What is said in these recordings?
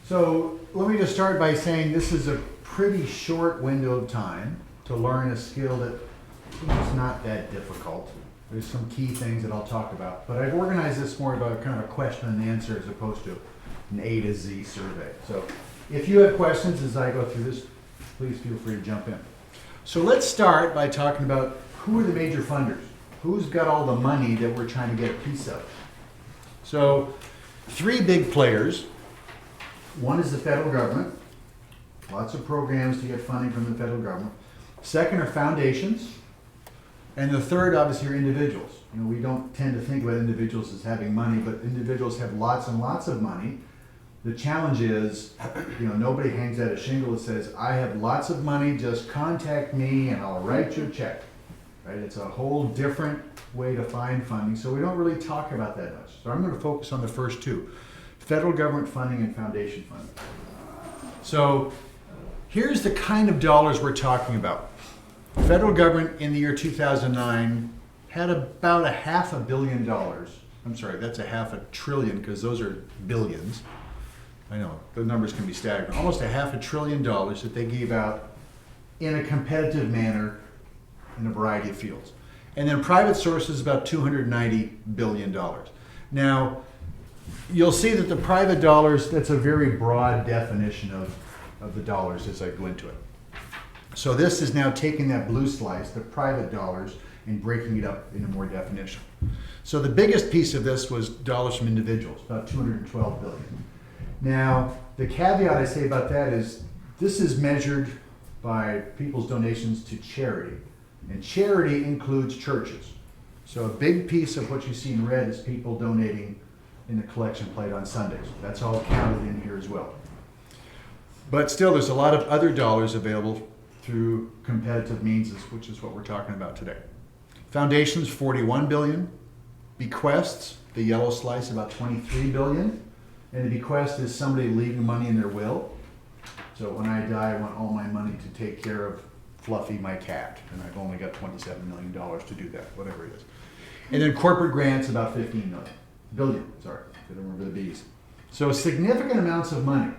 So let me just start by saying this is a pretty short window of time to learn a skill that is not that difficult. There's some key things that I'll talk about, but I've organized this more about kind of a question and answer as opposed to an A to Z survey. So if you have questions as I go through this, please feel free to jump in. So let's start by talking about who are the major funders? Who's got all the money that we're trying to get a piece of? So three big players. One is the federal government. Lots of programs to get funding from the federal government. Second are foundations. And the third, obviously, are individuals. You know, we don't tend to think about individuals as having money, but individuals have lots and lots of money. The challenge is, you know, nobody hangs out a shingle that says, I have lots of money, just contact me and I'll write you a check. Right? It's a whole different way to find funding, so we don't really talk about that much. So I'm going to focus on the first two, federal government funding and foundation funding. So here's the kind of dollars we're talking about. Federal government in the year 2009 had about $500 million. I'm sorry, that's $500 billion because those are billions. I know, the numbers can be staggering. Almost $500 billion that they gave out in a competitive manner in a variety of fields. And then private sources about $290 billion. Now, you'll see that the private dollars, that's a very broad definition of the dollars as I go into it. So this is now taking that blue slice, the private dollars, and breaking it up into more definition. So the biggest piece of this was dollars from individuals, about $212 billion. Now, the caveat I say about that is this is measured by people's donations to charity. And charity includes churches. So a big piece of what you see in red is people donating in the collection plate on Sundays. That's all counted in here as well. But still, there's a lot of other dollars available through competitive means, which is what we're talking about today. Foundations, $41 billion. Bequests, the yellow slice, about $23 billion. And the bequest is somebody leaving money in their will. So when I die, I want all my money to take care of Fluffy, my cat. And I've only got $27 million to do that, whatever it is. And then corporate grants, about $15 billion, sorry, I don't remember the B's. So significant amounts of money.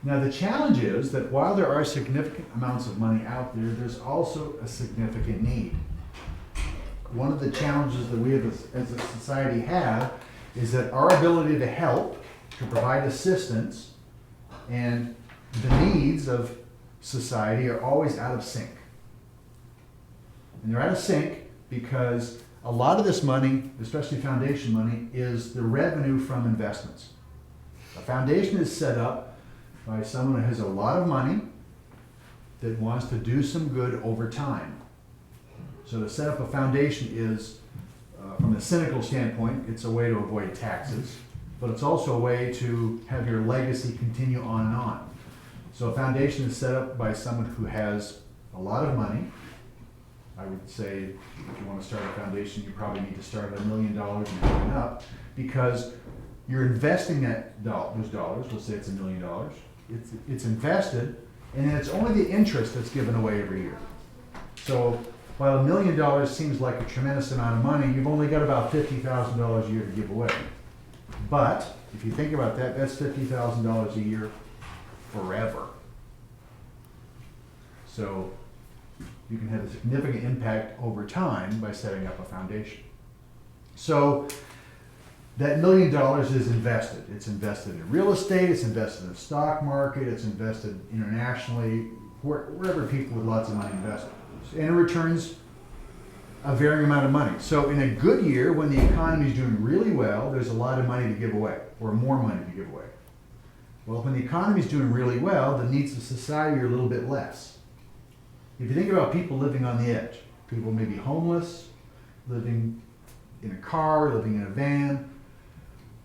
Now the challenge is that while there are significant amounts of money out there, there's also a significant need. One of the challenges that we as a society have is that our ability to help, to provide assistance, and the needs of society are always out of sync. And they're out of sync because a lot of this money, especially foundation money, is the revenue from investments. A foundation is set up by someone who has a lot of money that wants to do some good over time. So to set up a foundation is, from a cynical standpoint, it's a way to avoid taxes, but it's also a way to have your legacy continue on and on. So a foundation is set up by someone who has a lot of money. I would say if you want to start a foundation, you probably need to start at $1 million and going up, because you're investing those dollars, let's say it's $1 million, it's invested, and then it's only the interest that's given away every year. So while $1 million seems like a tremendous amount of money, you've only got about $50,000 a year to give away. But if you think about that, that's $50,000 a year forever. So you can have a significant impact over time by setting up a foundation. So that $1 million is invested. It's invested in real estate, it's invested in the stock market, it's invested internationally, wherever people with lots of money invest. And it returns a varying amount of money. So in a good year, when the economy is doing really well, there's a lot of money to give away, or more money to give away. Well, when the economy is doing really well, the needs of society are a little bit less. If you think about people living on the edge, people may be homeless, living in a car, living in a van.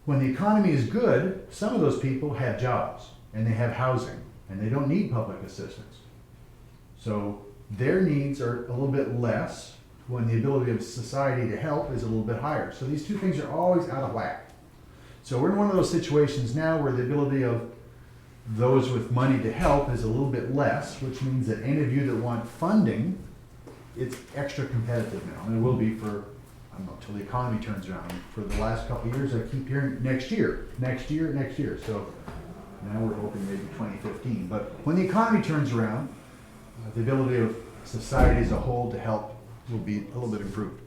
When the economy is good, some of those people have jobs and they have housing and they don't need public assistance. So their needs are a little bit less when the ability of society to help is a little bit higher. So these two things are always out of whack. So we're in one of those situations now where the ability of those with money to help is a little bit less, which means that any of you that want funding, it's extra competitive now. And it will be for, I don't know, till the economy turns around. For the last couple of years, I keep hearing next year, next year, next year. So Now we're hoping maybe 2015. But when the economy turns around, the ability of society as a whole to help will be a little bit improved.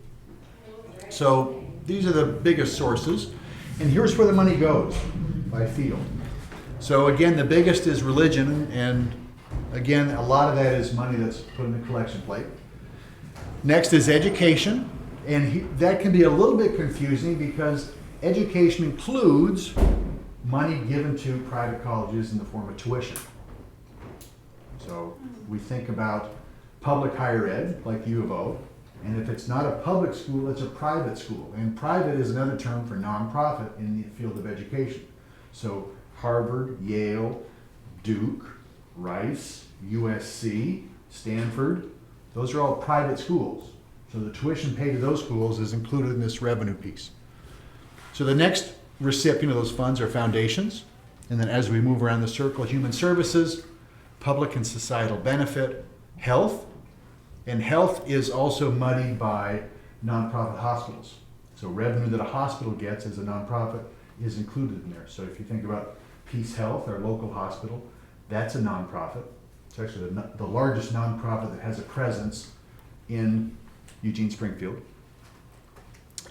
So these are the biggest sources. And here's where the money goes by field. So again, the biggest is religion, and again, a lot of that is money that's put in the collection plate. Next is education, and that can be a little bit confusing because education includes money given to private colleges in the form of tuition. So we think about public higher ed, like U of O, and if it's not a public school, it's a private school. And private is another term for nonprofit in the field of education. So Harvard, Yale, Duke, Rice, USC, Stanford, those are all private schools. So the tuition paid to those schools is included in this revenue piece. So the next recipient of those funds are foundations. And then as we move around the circle, human services, public and societal benefit, health. And health is also muddied by nonprofit hospitals. So revenue that a hospital gets as a nonprofit is included in there. So if you think about Peace Health, our local hospital, that's a nonprofit. It's actually the largest nonprofit that has a presence in Eugene, Springfield.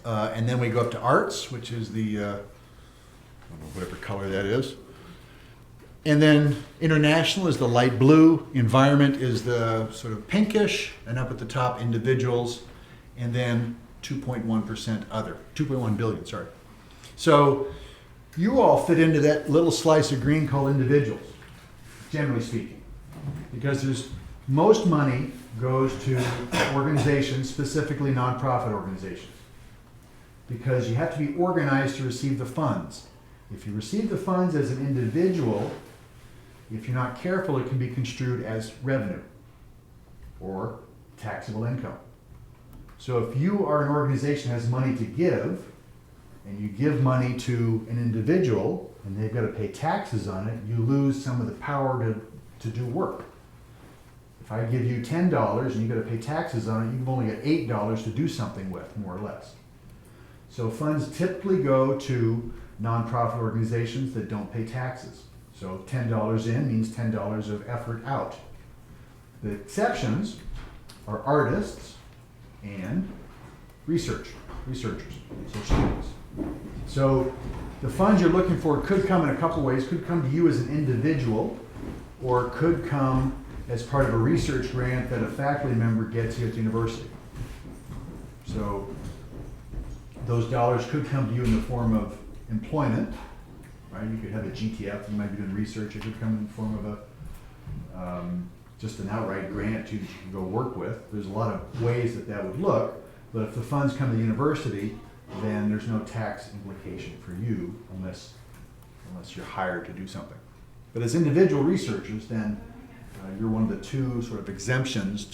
And then we go up to arts, which is the, I don't know, whatever color that is. And then international is the light blue, environment is the sort of pinkish, and up at the top, individuals, and then 2.1% other, 2.1 billion, sorry. So you all fit into that little slice of green called individuals, generally speaking, because most money goes to organizations, specifically nonprofit organizations, because you have to be organized to receive the funds. If you receive the funds as an individual, if you're not careful, it can be construed as revenue or taxable income. So if you are an organization that has money to give, and you give money to an individual, and they've got to pay taxes on it, you lose some of the power to do work. If I give you $10 and you've got to pay taxes on it, you've only got $8 to do something with, more or less. So funds typically go to nonprofit organizations that don't pay taxes. So $10 in means $10 of effort out. The exceptions are artists and researchers, so students. So the funds you're looking for could come in a couple ways. Could come to you as an individual, or could come as part of a research grant that a faculty member gets here at the university. So those dollars could come to you in the form of employment, right? You could have a GTF, you might be doing research. It could come in the form of just an outright grant you can go work with. There's a lot of ways that would look, but if the funds come to the university, then there's no tax implication for you unless you're hired to do something. But as individual researchers, then you're one of the two sort of exemptions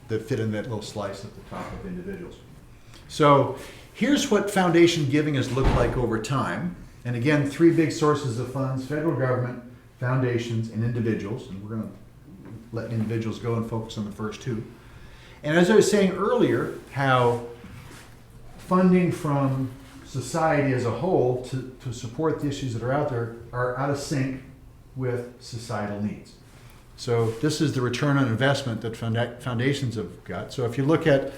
that fit in that little slice at the top of individuals. So here's what foundation giving has looked like over time. And again, three big sources of funds: federal government, foundations, and individuals. And we're going to let individuals go and focus on the first two. And as I was saying earlier, how funding from society as a whole to support the issues that are out there are out of sync with societal needs. So this is the return on investment that foundations have got. So if you look at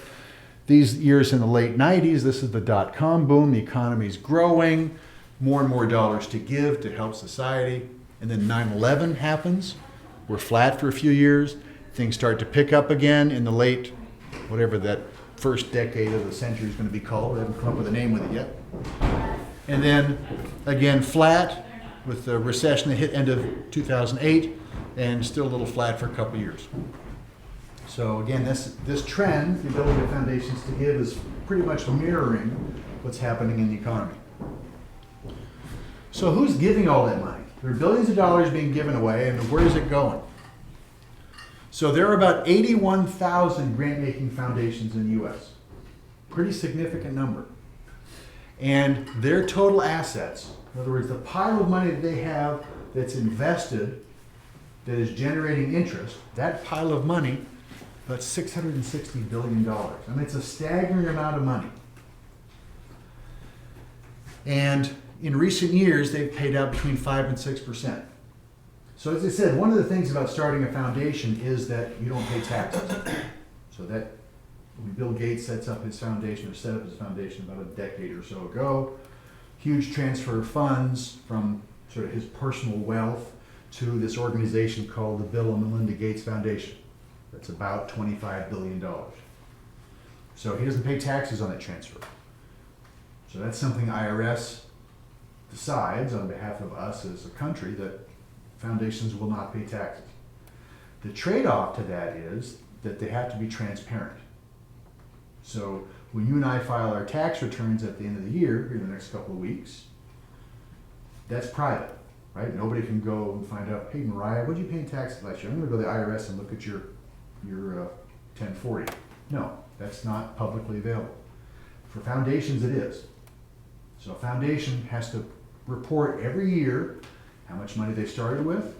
these years in the late 90s, this is the dot-com boom. The economy's growing, more and more dollars to give to help society. And then 9/11 happens. We're flat for a few years. Things start to pick up again in the late, whatever that first decade of the century is going to be called. We haven't come up with a name with it yet. And then again flat with the recession that hit end of 2008, and still a little flat for a couple years. So again, this trend, the ability of foundations to give, is pretty much mirroring what's happening in the economy. So who's giving all that money? There are billions of dollars being given away, and where is it going? So there are about 81,000 grant-making foundations in the U.S. Pretty significant number. And their total assets, in other words, the pile of money that they have that's invested, that is generating interest, that pile of money, that's $660 billion. I mean, it's a staggering amount of money. And in recent years, they've paid out between 5 and 6%. So as I said, one of the things about starting a foundation is that you don't pay taxes. So that when Bill Gates sets up his foundation, or set up his foundation about a decade or so ago, huge transfer of funds from sort of his personal wealth to this organization called the Bill and Melinda Gates Foundation. That's about $25 billion. So he doesn't pay taxes on that transfer. So that's something IRS decides on behalf of us as a country, that foundations will not pay taxes. The trade-off to that is that they have to be transparent. So when you and I file our tax returns at the end of the year, in the next couple of weeks, that's private, right? Nobody can go and find out, hey Mariah, what did you pay in taxes last year? I'm gonna go to the IRS and look at your 1040. No, that's not publicly available. For foundations it is. So a foundation has to report every year how much money they started with,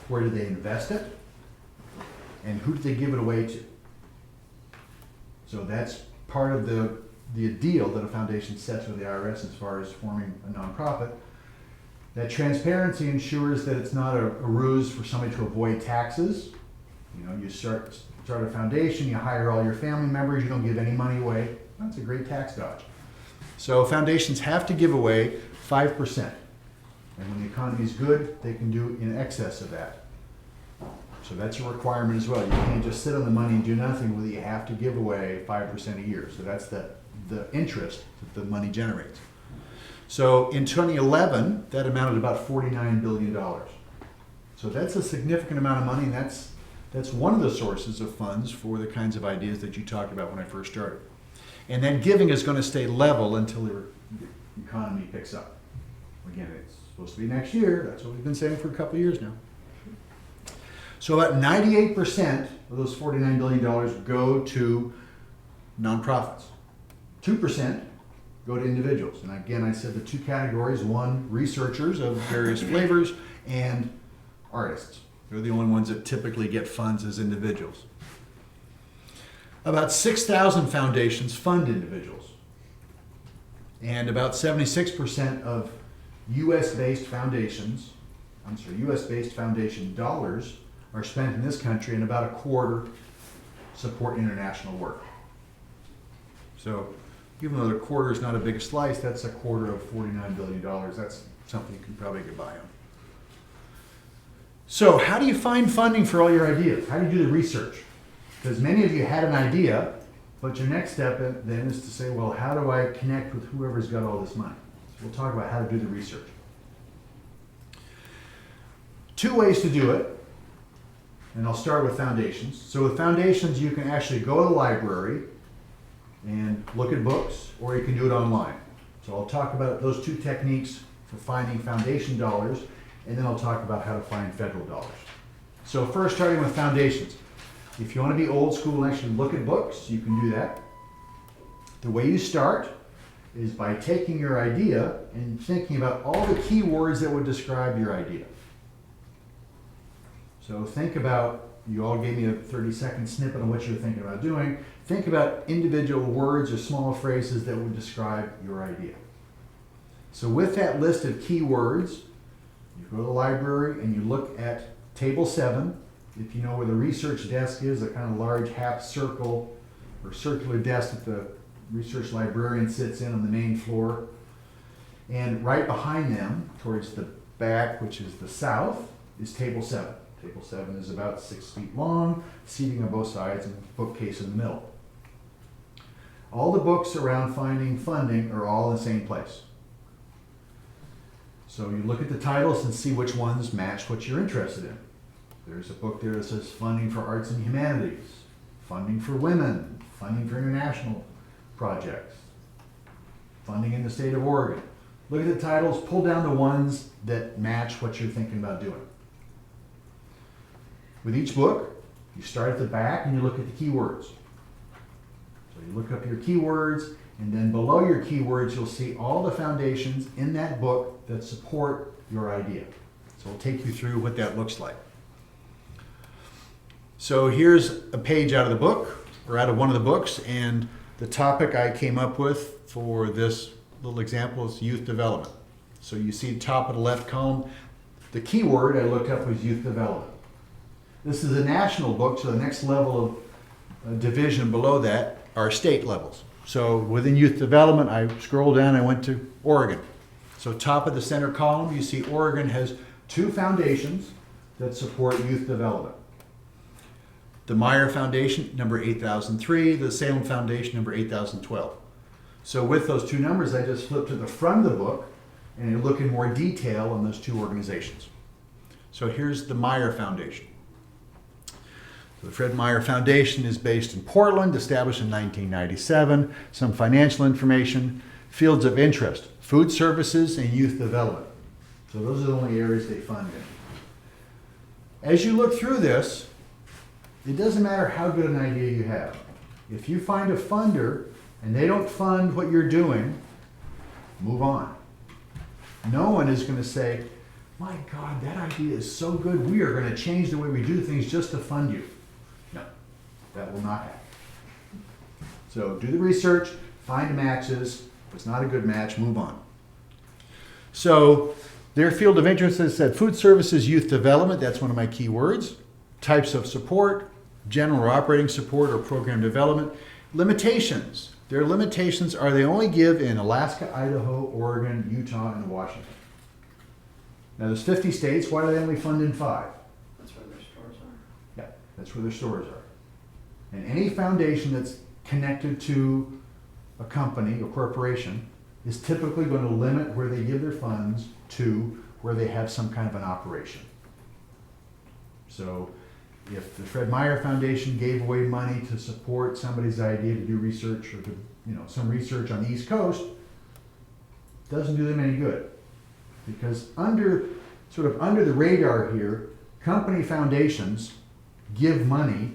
where did they invest it, and who did they give it away to. So that's part of the deal that a foundation sets with the IRS as far as forming a nonprofit. That transparency ensures that it's not a ruse for somebody to avoid taxes. You know, you start a foundation, you hire all your family members, you don't give any money away. That's a great tax dodge. So foundations have to give away 5%. And when the economy is good, they can do in excess of that. So that's a requirement as well. You can't just sit on the money and do nothing with it. You have to give away 5% a year. So that's the interest that the money generates. So in 2011, that amounted to about $49 billion. So that's a significant amount of money, and that's one of the sources of funds for the kinds of ideas that you talked about when I first started. And then giving is going to stay level until the economy picks up. Again, it's supposed to be next year. That's what we've been saying for a couple of years now. So about 98% of those $49 billion go to nonprofits. 2% go to individuals. And again, I said the two categories: one, researchers of various flavors, and artists. They're the only ones that typically get funds as individuals. About 6,000 foundations fund individuals. And about 76% of US-based foundation dollars are spent in this country, and about a quarter support international work. So even though the quarter is not a big slice, that's a quarter of $49 billion. That's something you can probably get by on. So how do you find funding for all your ideas? How do you do the research? Because many of you had an idea, but your next step then is to say, well, how do I connect with whoever's got all this money? So we'll talk about how to do the research. Two ways to do it, and I'll start with foundations. So with foundations, you can actually go to the library and look at books, or you can do it online. So I'll talk about those two techniques for finding foundation dollars, and then I'll talk about how to find federal dollars. So first, starting with foundations. If you want to be old school and actually look at books, you can do that. The way you start is by taking your idea and thinking about all the keywords that would describe your idea. So think about, you all gave me a 30-second snippet on what you were thinking about doing. Think about individual words or small phrases that would describe your idea. So with that list of keywords, you go to the library and you look at table 7. If you know where the research desk is, a kind of large half circle or circular desk that the research librarian sits in on the main floor. And right behind them, towards the back, which is the south, is table 7. Table 7 is about 6 feet long, seating on both sides, and a bookcase in the middle. All the books around finding funding are all in the same place. So you look at the titles and see which ones match what you're interested in. There's a book there that says funding for arts and humanities, funding for women, funding for international projects, funding in the state of Oregon. Look at the titles, pull down the ones that match what you're thinking about doing. With each book, you start at the back and you look at the keywords. So you look up your keywords, and then below your keywords, you'll see all the foundations in that book that support your idea. So we'll take you through what that looks like. So here's a page out of the book, or out of one of the books, and the topic I came up with for this little example is youth development. So you see top of the left column, the keyword I looked up was youth development. This is a national book, so the next level of division below that are state levels. So within youth development, I scrolled down, I went to Oregon. So top of the center column, you see Oregon has 2 foundations that support youth development. The Meyer Foundation, number 8003, the Salem Foundation, number 8012. So with those 2 numbers, I just flipped to the front of the book and you look in more detail on those 2 organizations. So here's the Meyer Foundation. The Fred Meyer Foundation is based in Portland, established in 1997. Some financial information, fields of interest, food services, and youth development. So those are the only areas they fund in. As you look through this, it doesn't matter how good an idea you have. If you find a funder and they don't fund what you're doing, move on. No one is going to say, my God, that idea is so good, we are going to change the way we do things just to fund you. No, that will not happen. So do the research, find matches. If it's not a good match, move on. So their field of interest is said food services, youth development, that's one of my key words. Types of support, general or operating support or program development. Limitations. Their limitations are they only give in Alaska, Idaho, Oregon, Utah, and Washington. Now there's 50 states, why do they only fund in 5? That's where their stores are. Yeah, that's where their stores are. And any foundation that's connected to a company or corporation is typically going to limit where they give their funds to where they have some kind of an operation. So if the Fred Meyer Foundation gave away money to support somebody's idea to do research or to, some research on the East Coast, doesn't do them any good. Because under the radar here, company foundations give money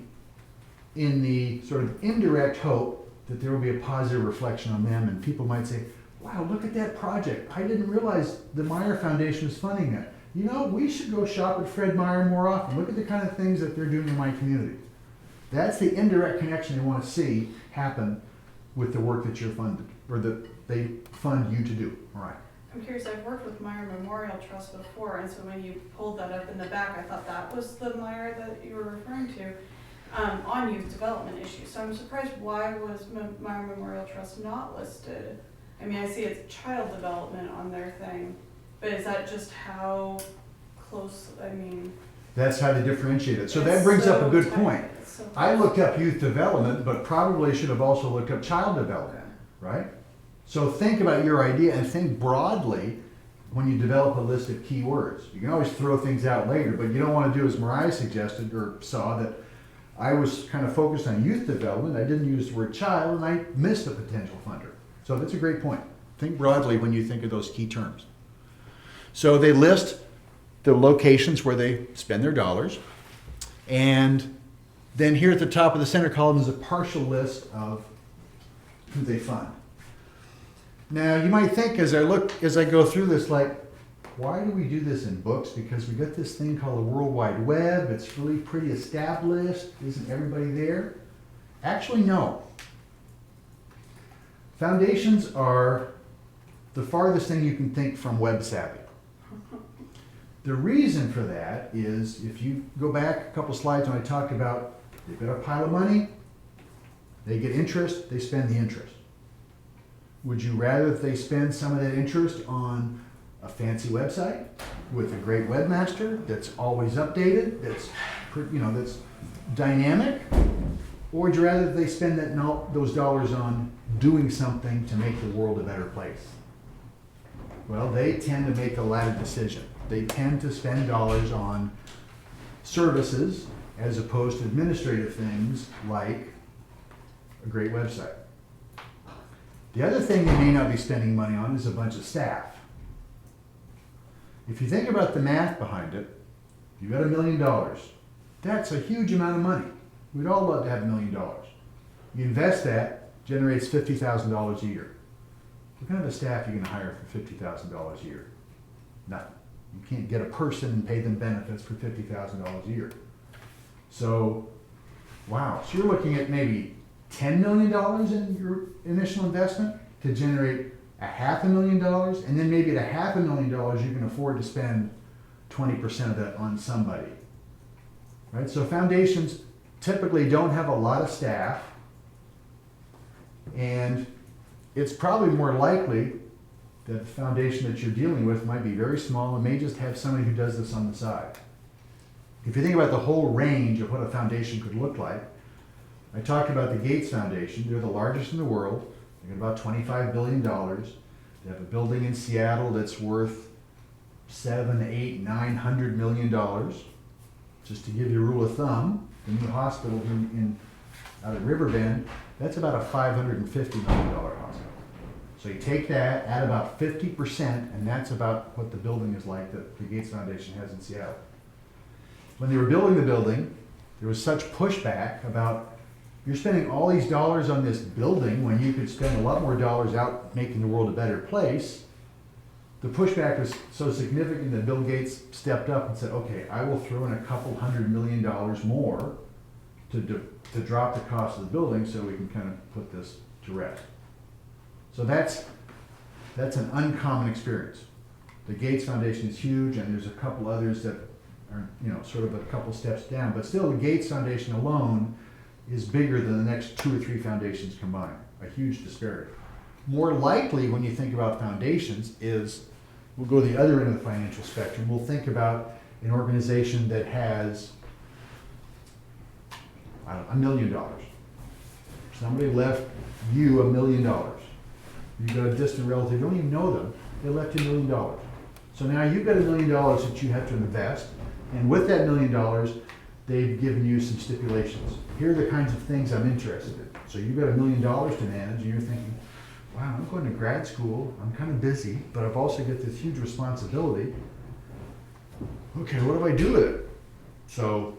in the sort of indirect hope that there will be a positive reflection on them, and people might say, wow, look at that project. I didn't realize the Meyer Foundation was funding that. We should go shop at Fred Meyer more often. Look at the kind of things that they're doing in my community. That's the indirect connection they want to see happen with the work that you're funded, or that they fund you to do. All right. I'm curious, I've worked with Meyer Memorial Trust before, and so when you pulled that up in the back, I thought that was the Meyer that you were referring to on youth development issues. So I'm surprised, why was Meyer Memorial Trust not listed? I mean, I see it's child development on their thing, but is that just how close, That's how they differentiate it. So that brings up a good point. So I looked up youth development, but probably should have also looked up child development, right? So think about your idea and think broadly when you develop a list of keywords. You can always throw things out later, but you don't want to do as Mariah suggested or saw, that I was kind of focused on youth development. I didn't use the word child, and I missed a potential funder. So that's a great point. Think broadly when you think of those key terms. So they list the locations where they spend their dollars, and then here at the top of the center column is a partial list of who they fund. Now you might think as I go through this, like, why do we do this in books? Because we got this thing called the World Wide Web. It's really pretty established. Isn't everybody there? Actually, no. Foundations are the farthest thing you can think from web savvy. The reason for that is, if you go back a couple slides when I talked about they've got a pile of money, they get interest, they spend the interest. Would you rather that they spend some of that interest on a fancy website with a great webmaster that's always updated, that's dynamic, or would you rather that they spend those dollars on doing something to make the world a better place? Well, they tend to make the latter decision. They tend to spend dollars on services as opposed to administrative things like a great website. The other thing they may not be spending money on is a bunch of staff. If you think about the math behind it, you've got $1 million. That's a huge amount of money. We'd all love to have $1 million. You invest that, generates $50,000 a year. What kind of a staff are you going to hire for $50,000 a year? Nothing. You can't get a person and pay them benefits for $50,000 a year. So, wow. So you're looking at maybe $10 million in your initial investment to generate $500,000, and then maybe at $500,000 you can afford to spend 20% of that on somebody. Right? So foundations typically don't have a lot of staff, and it's probably more likely that the foundation that you're dealing with might be very small and may just have somebody who does this on the side. If you think about the whole range of what a foundation could look like, I talked about the Gates Foundation. They're the largest in the world. They got about $25 billion. They have a building in Seattle that's worth $700, $800, $900 million. Just to give you a rule of thumb, the new hospital out at Riverbend, that's about a $550 million hospital. So you take that, add about 50%, and that's about what the building is like that the Gates Foundation has in Seattle. When they were building the building, there was such pushback about, you're spending all these dollars on this building when you could spend a lot more dollars out making the world a better place. The pushback was so significant that Bill Gates stepped up and said, okay, I will throw in a couple $100 million more to drop the cost of the building so we can kind of put this to rest. So that's an uncommon experience. The Gates Foundation is huge, and there's a couple others that are, sort of a couple steps down, but still the Gates Foundation alone is bigger than the next 2 or 3 foundations combined, a huge disparity. More likely, when you think about foundations, is we'll go to the other end of the financial spectrum. We'll think about an organization that has, $1 million. Somebody left you $1 million. You've got a distant relative, you don't even know them, they left you $1 million. So now you've got $1 million that you have to invest, and with that $1 million, they've given you some stipulations. Here are the kinds of things I'm interested in. So you've got $1 million to manage, and you're thinking, wow, I'm going to grad school, I'm kind of busy, but I've also got this huge responsibility. Okay, what do I do with it? So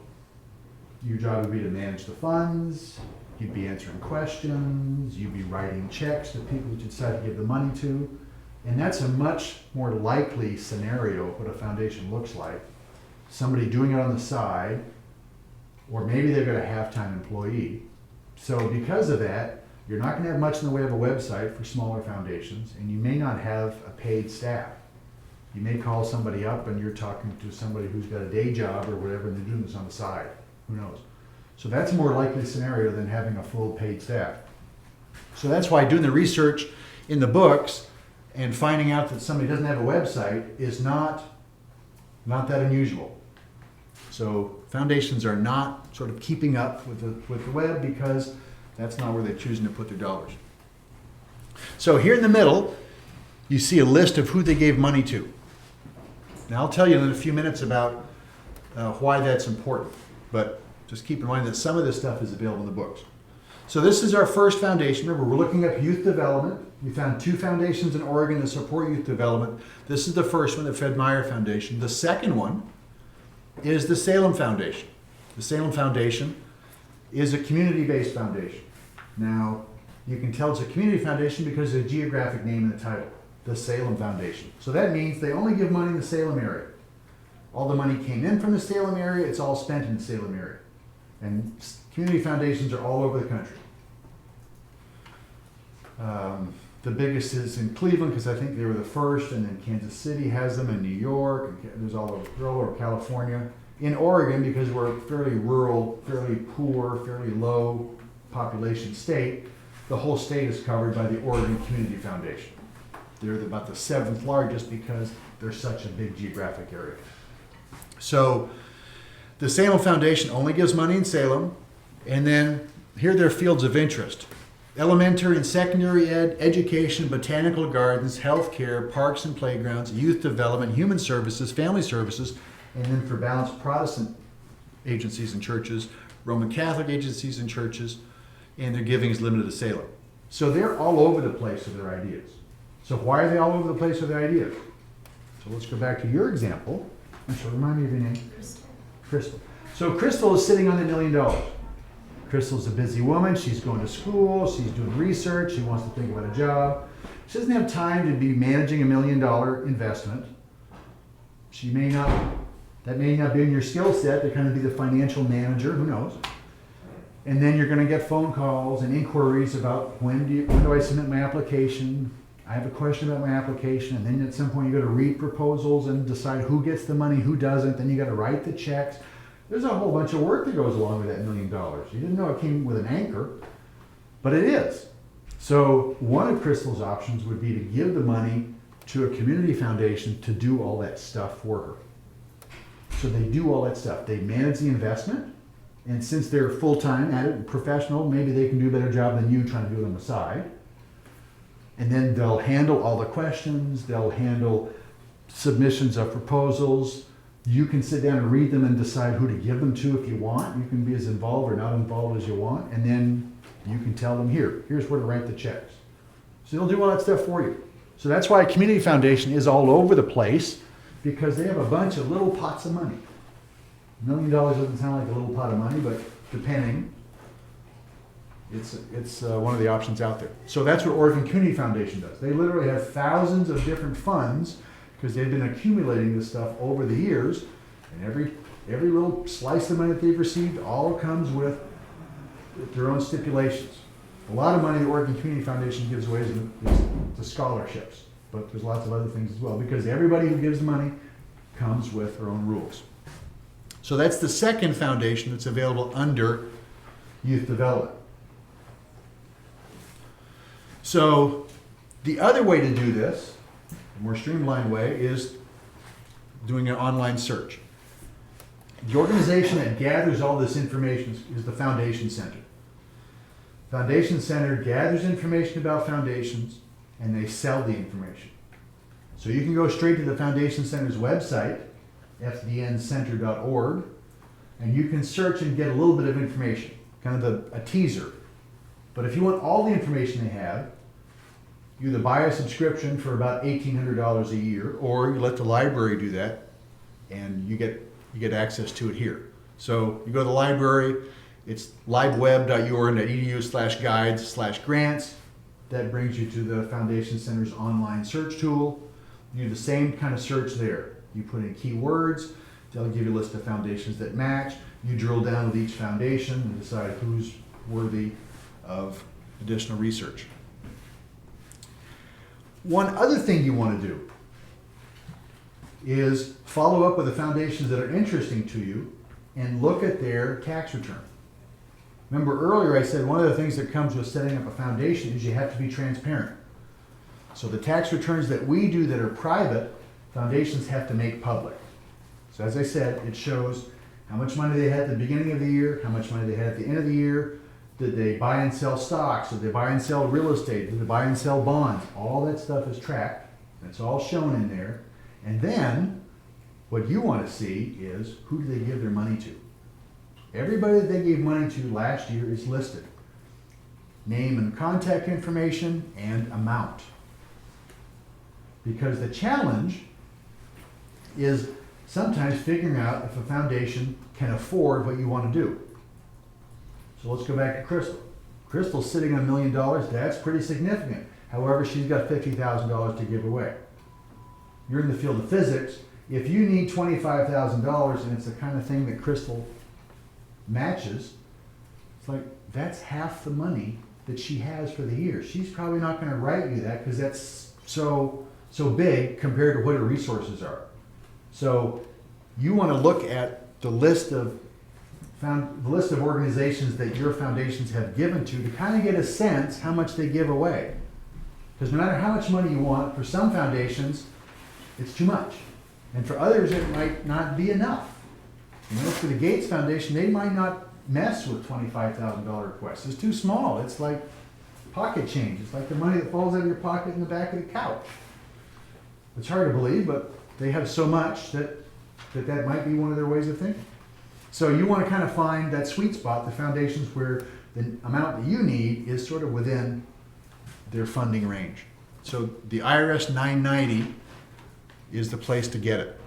your job would be to manage the funds, you'd be answering questions, you'd be writing checks to people that you decide to give the money to, and that's a much more likely scenario of what a foundation looks like. Somebody doing it on the side, or maybe they've got a half-time employee. So because of that, you're not going to have much in the way of a website for smaller foundations, and you may not have a paid staff. You may call somebody up and you're talking to somebody who's got a day job or whatever, and they're doing this on the side. Who knows? So that's a more likely scenario than having a full paid staff. So that's why doing the research in the books and finding out that somebody doesn't have a website is not that unusual. So foundations are not sort of keeping up with the web because that's not where they're choosing to put their dollars. So here in the middle, you see a list of who they gave money to. Now I'll tell you in a few minutes about why that's important, but just keep in mind that some of this stuff is available in the books. So this is our first foundation. Remember, we're looking up youth development. We found 2 foundations in Oregon that support youth development. This is the first one, the Fred Meyer Foundation. The second one is the Salem Foundation. The Salem Foundation is a community-based foundation. Now, you can tell it's a community foundation because there's a geographic name in the title, the Salem Foundation. So that means they only give money in the Salem area. All the money came in from the Salem area, it's all spent in the Salem area. And community foundations are all over the country. The biggest is in Cleveland because I think they were the first, and then Kansas City has them, and New York, and they're all over California. In Oregon, because we're a fairly rural, fairly poor, fairly low population state, the whole state is covered by the Oregon Community Foundation. They're about the 7th largest because they're such a big geographic area. So the Salem Foundation only gives money in Salem, and then here are their fields of interest. Elementary and secondary ed, education, botanical gardens, healthcare, parks and playgrounds, youth development, human services, family services, and then for balanced Protestant agencies and churches, Roman Catholic agencies and churches, and their giving is limited to Salem. So they're all over the place with their ideas. So why are they all over the place with their ideas? So let's go back to your example. So remind me of your name. Crystal. So Crystal is sitting on the $1 million. Crystal's a busy woman. She's going to school. She's doing research. She wants to think about a job. She doesn't have time to be managing $1 million investment. That may not be in your skill set to kind of be the financial manager. Who knows? And then you're going to get phone calls and inquiries about when do I submit my application? I have a question about my application, and then at some point you gotta read proposals and decide who gets the money, who doesn't, then you gotta write the checks. There's a whole bunch of work that goes along with that $1 million. You didn't know it came with an anchor, but it is. So one of Crystal's options would be to give the money to a community foundation to do all that stuff for her. So they do all that stuff. They manage the investment, and since they're full-time at it and professional, maybe they can do a better job than you trying to do it on the side. And then they'll handle all the questions, they'll handle submissions of proposals. You can sit down and read them and decide who to give them to if you want. You can be as involved or not involved as you want, and then you can tell them, here's where to write the checks. So they'll do all that stuff for you. So that's why a community foundation is all over the place, because they have a bunch of little pots of money. $1 million doesn't sound like a little pot of money, but depending, it's one of the options out there. So that's what Oregon Community Foundation does. They literally have thousands of different funds because they've been accumulating this stuff over the years, and every little slice of money that they've received all comes with their own stipulations. A lot of money the Oregon Community Foundation gives away is to scholarships, but there's lots of other things as well, because everybody who gives the money comes with their own rules. So that's the second foundation that's available under youth development. So the other way to do this, a more streamlined way, is doing an online search. The organization that gathers all this information is the Foundation Center. Foundation Center gathers information about foundations, and they sell the information. So you can go straight to the Foundation Center's website, fdncenter.org, and you can search and get a little bit of information, kind of a teaser. But if you want all the information they have, you either buy a subscription for about $1,800 a year, or you let the library do that, and you get access to it here. So you go to the library, it's libweb.uorn.edu/guides/grants. That brings you to the Foundation Center's online search tool. You do the same kind of search there. You put in keywords, they'll give you a list of foundations that match. You drill down with each foundation and decide who's worthy of additional research. One other thing you want to do is follow up with the foundations that are interesting to you and look at their tax return. Remember earlier I said one of the things that comes with setting up a foundation is you have to be transparent. So the tax returns that we do that are private, foundations have to make public. So as I said, it shows how much money they had at the beginning of the year, how much money they had at the end of the year. Did they buy and sell stocks? Did they buy and sell real estate? Did they buy and sell bonds? All that stuff is tracked. It's all shown in there. And then what you want to see is who do they give their money to? Everybody that they gave money to last year is listed. Name and contact information and amount. Because the challenge is sometimes figuring out if a foundation can afford what you want to do. So let's go back to Crystal. Crystal's sitting on $1 million. That's pretty significant. However, she's got $50,000 to give away. You're in the field of physics. If you need $25,000 and it's the kind of thing that Crystal matches, it's like that's half the money that she has for the year. She's probably not going to write you that because that's so big compared to what her resources are. So you want to look at the list of organizations that your foundations have given to kind of get a sense how much they give away. Because no matter how much money you want, for some foundations, it's too much. And for others, it might not be enough. You know, for the Gates Foundation, they might not mess with $25,000 requests. It's too small. It's like pocket change. It's like the money that falls out of your pocket in the back of the couch. It's hard to believe, but they have so much that might be one of their ways of thinking. So you want to kind of find that sweet spot, the foundations where the amount that you need is sort of within their funding range. So the IRS 990 is the place to get it.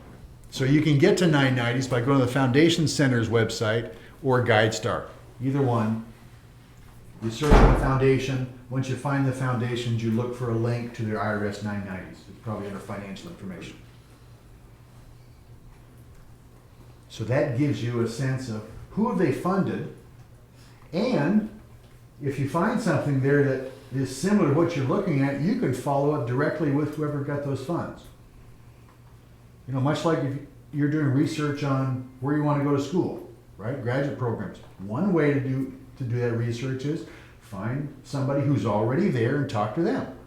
So you can get to 990s by going to the Foundation Center's website or GuideStar. Either one. You search for the foundation. Once you find the foundations, you look for a link to their IRS 990s. It's probably under financial information. So that gives you a sense of who have they funded, and if you find something there that is similar to what you're looking at, you could follow up directly with whoever got those funds. You know, much like if you're doing research on where you want to go to school, right? Graduate programs. One way to do that research is find somebody who's already there and talk to them.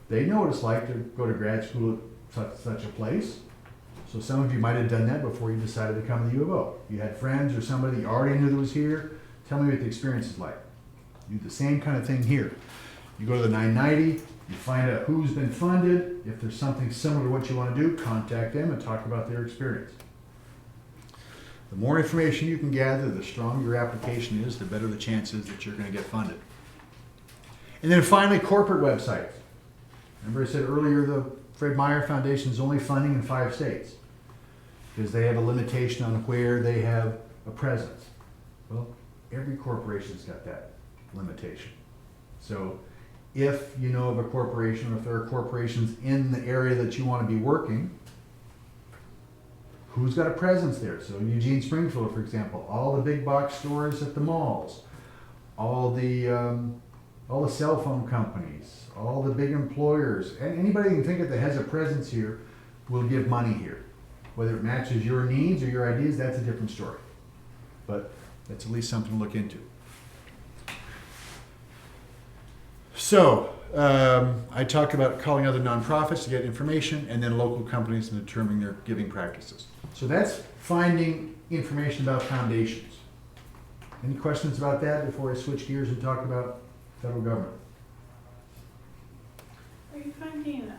They know what it's like to go to grad school at such a place. So some of you might have done that before you decided to come to the U of O. You had friends or somebody you already knew that was here. Tell me what the experience is like. Do the same kind of thing here. You go to the 990, you find out who's been funded. If there's something similar to what you want to do, contact them and talk about their experience. The more information you can gather, the stronger your application is, the better the chances that you're going to get funded. And then finally, corporate websites. Remember I said earlier the Fred Meyer Foundation is only funding in 5 states because they have a limitation on where they have a presence. Well, every corporation's got that limitation. So if you know of a corporation, or if there are corporations in the area that you want to be working, who's got a presence there? So Eugene Springfield, for example, all the big box stores at the malls, all the cell phone companies, all the big employers, and anybody you can think of that has a presence here will give money here. Whether it matches your needs or your ideas, that's a different story. But that's at least something to look into. So, I talked about calling other nonprofits to get information, and then local companies and determining their giving practices. So that's finding information about foundations. Any questions about that before I switch gears and talk about federal government? Are you finding,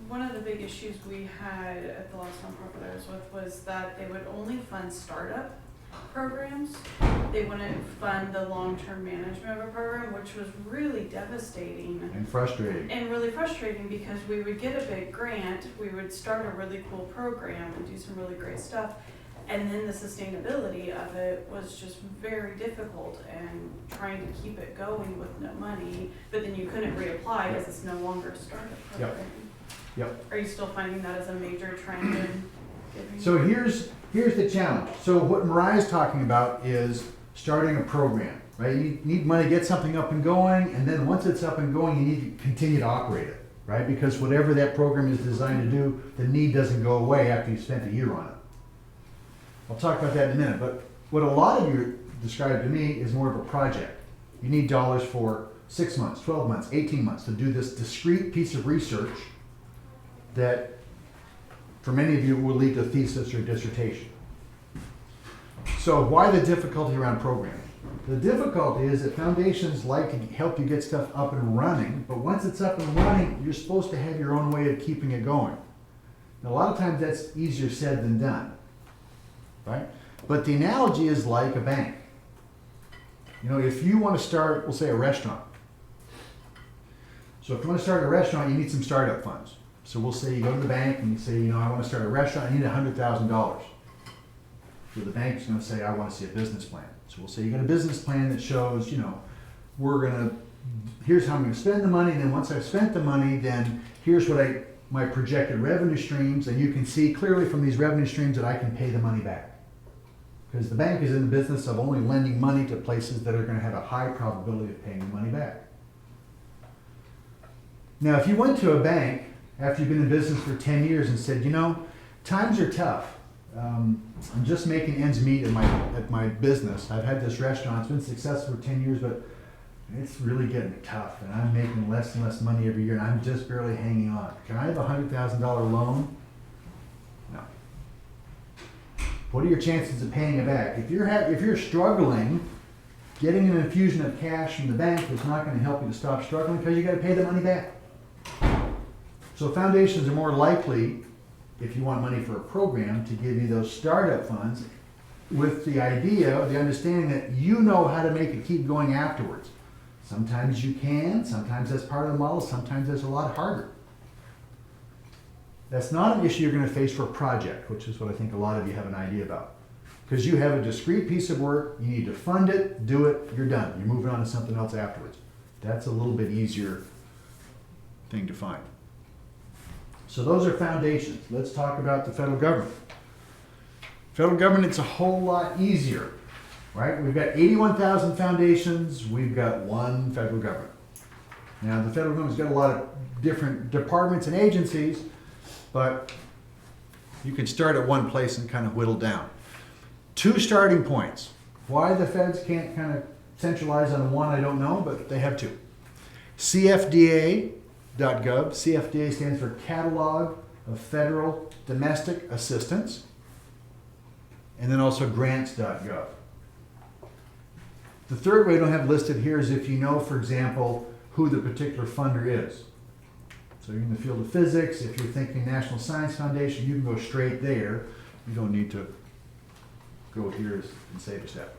one of the big issues we had at the last nonprofit I was with was that they would only fund startup programs. They wouldn't fund the long-term management of a program, which was really devastating. And frustrating. And really frustrating because we would get a big grant, we would start a really cool program and do some really great stuff, and then the sustainability of it was just very difficult, and trying to keep it going with no money, but then you couldn't reapply because it's no longer a startup program. Yep. Are you still finding that as a major trend in giving? So here's the challenge. So what Mariah's talking about is starting a program, right? You need money to get something up and going, and then once it's up and going, you need to continue to operate it, right? Because whatever that program is designed to do, the need doesn't go away after you've spent a year on it. I'll talk about that in a minute, but what a lot of you described to me is more of a project. You need dollars for 6 months, 12 months, 18 months to do this discrete piece of research that for many of you will lead to a thesis or dissertation. So why the difficulty around programming? The difficulty is that foundations like to help you get stuff up and running, but once it's up and running, you're supposed to have your own way of keeping it going. Now, a lot of times that's easier said than done, right? But the analogy is like a bank. You know, if you want to start, we'll say a restaurant. So if you want to start a restaurant, you need some startup funds. So we'll say you go to the bank and you say, you know, I want to start a restaurant, I need $100,000. So the bank's going to say, I want to see a business plan. So we'll say you got a business plan that shows, you know, here's how I'm going to spend the money, and then once I've spent the money, then here's what my projected revenue streams, and you can see clearly from these revenue streams that I can pay the money back. Because the bank is in the business of only lending money to places that are going to have a high probability of paying the money back. Now, if you went to a bank after you've been in business for 10 years and said, you know, times are tough. I'm just making ends meet at my business. I've had this restaurant, it's been successful for 10 years, but it's really getting tough, and I'm making less and less money every year, and I'm just barely hanging on. Can I have a $100,000 loan? No. What are your chances of paying it back? If you're struggling, getting an infusion of cash from the bank is not going to help you to stop struggling because you got to pay the money back. So foundations are more likely, if you want money for a program, to give you those startup funds with the idea, the understanding that you know how to make it keep going afterwards. Sometimes you can, sometimes that's part of the model, sometimes that's a lot harder. That's not an issue you're going to face for a project, which is what I think a lot of you have an idea about. Because you have a discrete piece of work, you need to fund it, do it, you're done. You're moving on to something else afterwards. That's a little bit easier thing to find. So those are foundations. Let's talk about the federal government. Federal government, it's a whole lot easier, right? We've got 81,000 foundations, we've got one federal government. Now, the federal government's got a lot of different departments and agencies, but you can start at one place and kind of whittle down. 2 starting points. Why the feds can't kind of centralize on one, I don't know, but they have 2. CFDA.gov. CFDA stands for Catalog of Federal Domestic Assistance. And then also grants.gov. The third way I don't have listed here is if you know, for example, who the particular funder is. So you're in the field of physics, if you're thinking National Science Foundation, you can go straight there. You don't need to go here and save a step.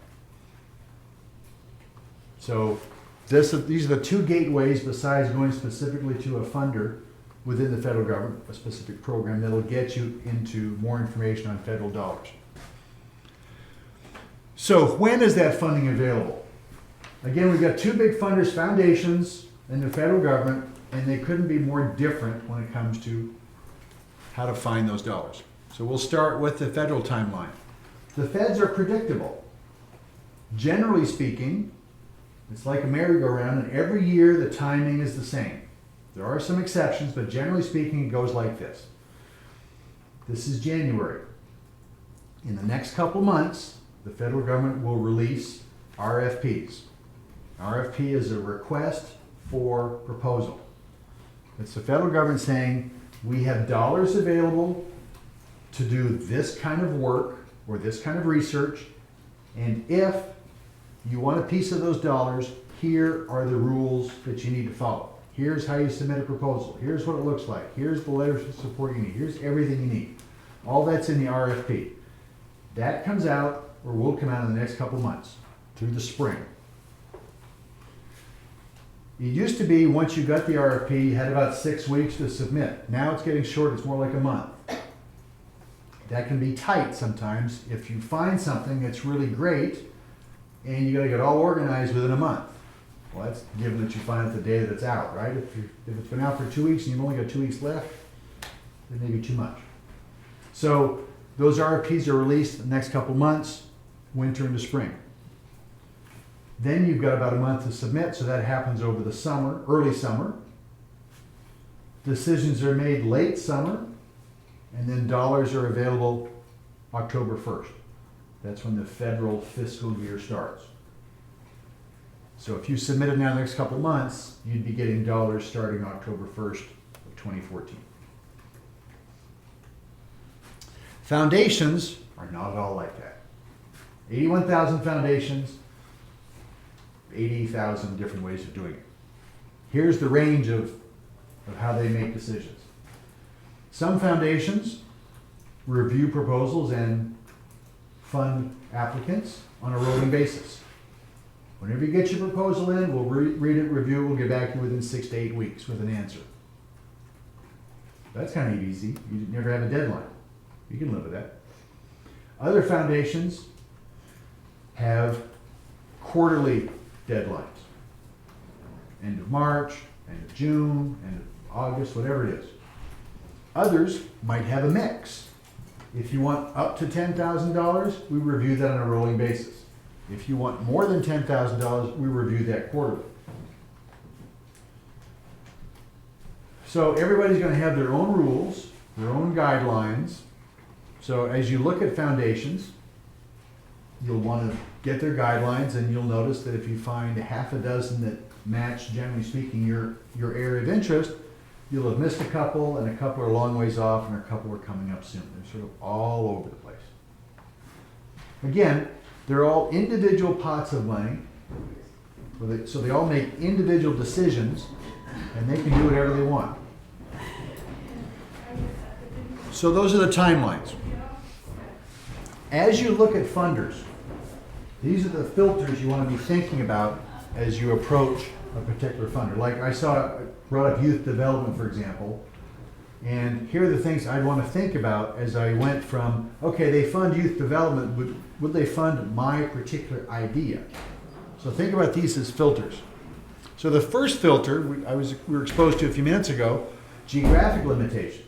So these are the 2 gateways besides going specifically to a funder within the federal government, a specific program that'll get you into more information on federal dollars. So when is that funding available? Again, we've got 2 big funders, foundations and the federal government, and they couldn't be more different when it comes to how to find those dollars. So we'll start with the federal timeline. The feds are predictable. Generally speaking, it's like a merry-go-round, and every year the timing is the same. There are some exceptions, but generally speaking, it goes like this. This is January. In the next couple months, the federal government will release RFPs. RFP is a request for proposal. It's the federal government saying, we have dollars available to do this kind of work or this kind of research, and if you want a piece of those dollars, here are the rules that you need to follow. Here's how you submit a proposal. Here's what it looks like. Here's the letters of support you need. Here's everything you need. All that's in the RFP. That comes out, or will come out in the next couple months, through the spring. It used to be, once you got the RFP, you had about 6 weeks to submit. Now it's getting short, it's more like a month. That can be tight sometimes if you find something that's really great and you gotta get all organized within a month. Well, that's given that you find it the day that it's out, right? If it's been out for 2 weeks and you've only got 2 weeks left, it may be too much. So those RFPs are released the next couple months, winter into spring. Then you've got about a month to submit, so that happens over the summer, early summer. Decisions are made late summer, and then dollars are available October 1st. That's when the federal fiscal year starts. So if you submitted now the next couple months, you'd be getting dollars starting October 1st of 2014. Foundations are not at all like that. 81,000 foundations, 80,000 different ways of doing it. Here's the range of how they make decisions. Some foundations review proposals and fund applicants on a rolling basis. Whenever you get your proposal in, we'll read it, review it, we'll get back to you within 6 to 8 weeks with an answer. That's kind of easy. You never have a deadline. You can live with that. Other foundations have quarterly deadlines. End of March, end of June, end of August, whatever it is. Others might have a mix. If you want up to $10,000, we review that on a rolling basis. If you want more than $10,000, we review that quarterly. So everybody's going to have their own rules, their own guidelines. So as you look at foundations, you'll want to get their guidelines, and you'll notice that if you find a half a dozen that match, generally speaking, your area of interest, you'll have missed a couple, and a couple are a long ways off, and a couple are coming up soon. They're sort of all over the place. Again, they're all individual pots of money, so they all make individual decisions, and they can do whatever they want. So those are the timelines. As you look at funders, these are the filters you want to be thinking about as you approach a particular funder. Like I brought up youth development, for example, and here are the things I'd want to think about as I went from, okay, they fund youth development, would they fund my particular idea? So think about these as filters. So the first filter we were exposed to a few minutes ago, geographic limitations.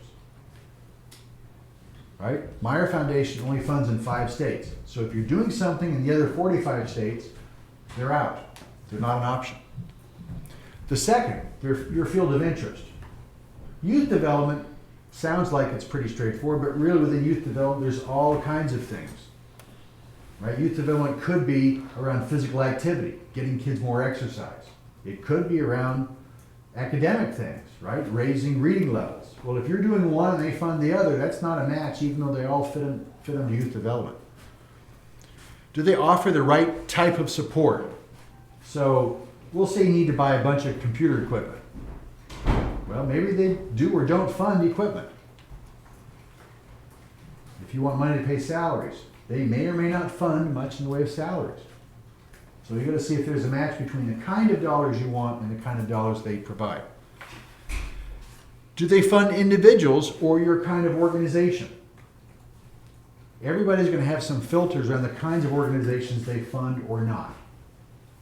Right? Meyer Foundation only funds in 5 states. So if you're doing something in the other 45 states, they're out. They're not an option. The second, your field of interest. Youth development sounds like it's pretty straightforward, but really within youth development, there's all kinds of things. Right? Youth development could be around physical activity, getting kids more exercise. It could be around academic things, right? Raising reading levels. Well, if you're doing one and they fund the other, that's not a match, even though they all fit into youth development. Do they offer the right type of support? So we'll say you need to buy a bunch of computer equipment. Well, maybe they do or don't fund equipment. If you want money to pay salaries, they may or may not fund much in the way of salaries. So you got to see if there's a match between the kind of dollars you want and the kind of dollars they provide. Do they fund individuals or your kind of organization? Everybody's going to have some filters on the kinds of organizations they fund or not.